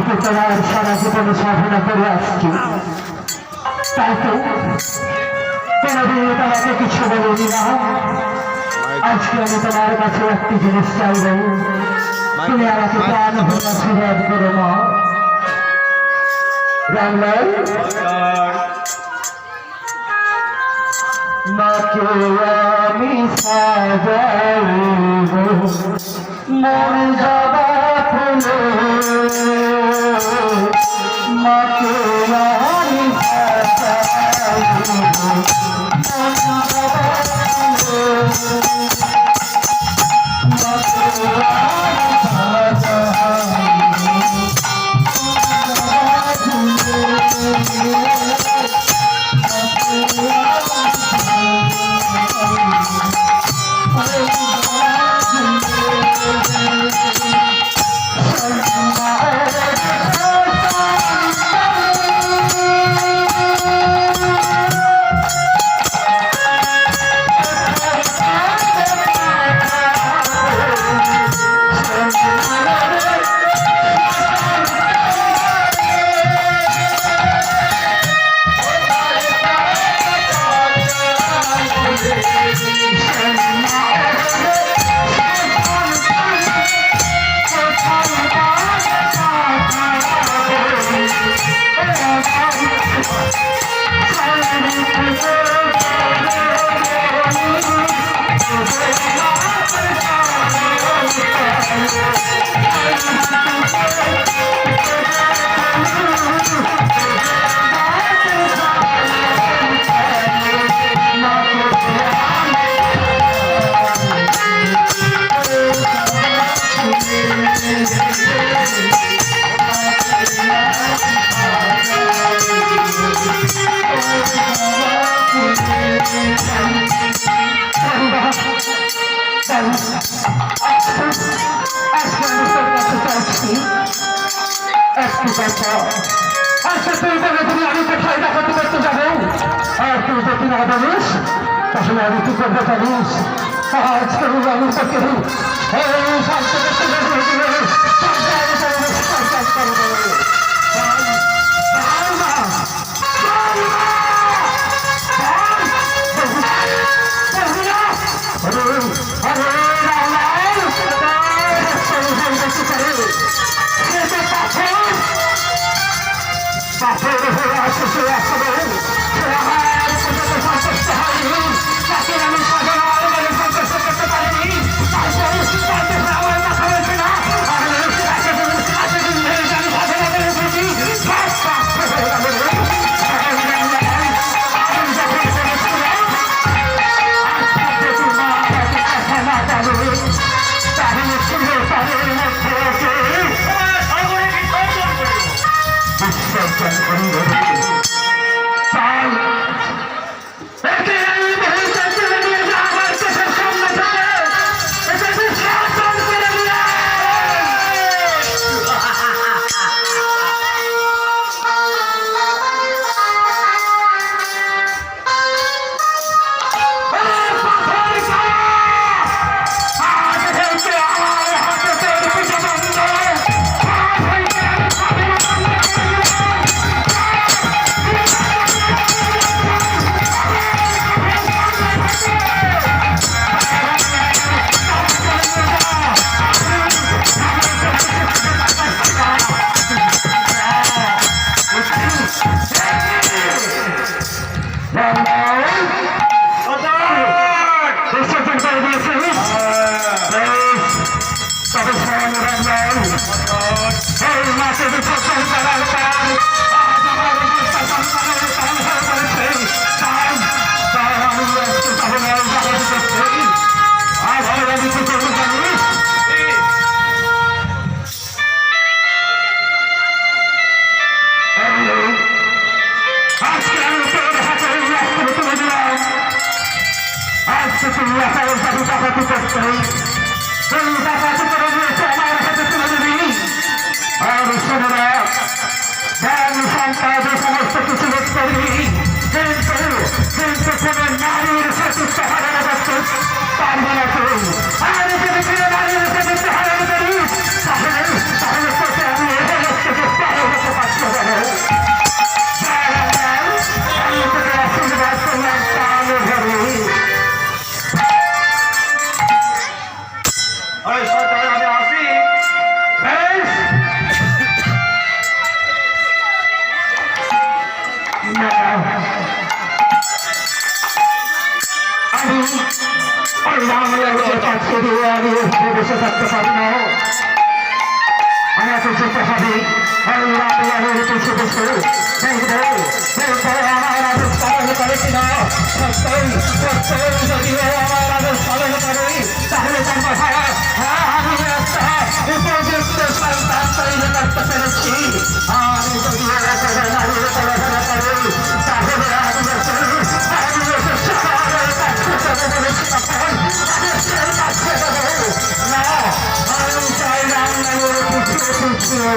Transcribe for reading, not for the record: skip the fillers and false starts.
তো তোমার সারা জীবনে সাধনা করে আসছি, তাই তো কোনোদিন তোমাকে কিছু বলিনি না। আজকে আমি তোমার কাছে একটি জিনিস চাইব, তুমি আমাকে প্রাণ ভরে আশীর্বাদ করো মা। রামলাল, মাকে আমি সাজাইব মন যাবা ফুলে, মাকে আমি সাজাইব মন যাবা ফুলে, মাকে আমি কোথায় দেখাতে করতে যাবো, আর তুই যদি না জানিস তাহলে আমি কি করবো জানিস? আজকে আমি তোকে ওই রামলালের কাছে দিয়ে আমি এখানে বসে থাকতে পারি না। আমাকে যেতে হবে ওই রামলালের পিছু বসে দেখবো আমার আদেশ পালন করে কিনা। সত্যই যদিও আমার আদেশ পালন করে তাহলে তার কথা আমি একটা উপযুক্ত সন্তান তৈরি করতে পেরেছি। আমি যদি নারীর পড়াশোনা করি তাহলে আমি শহরের কাছে চলে বলেছি তখন আদেশের কাছে দেবো না। আমি চাই রামলালের পিছিয়ে পিছিয়ে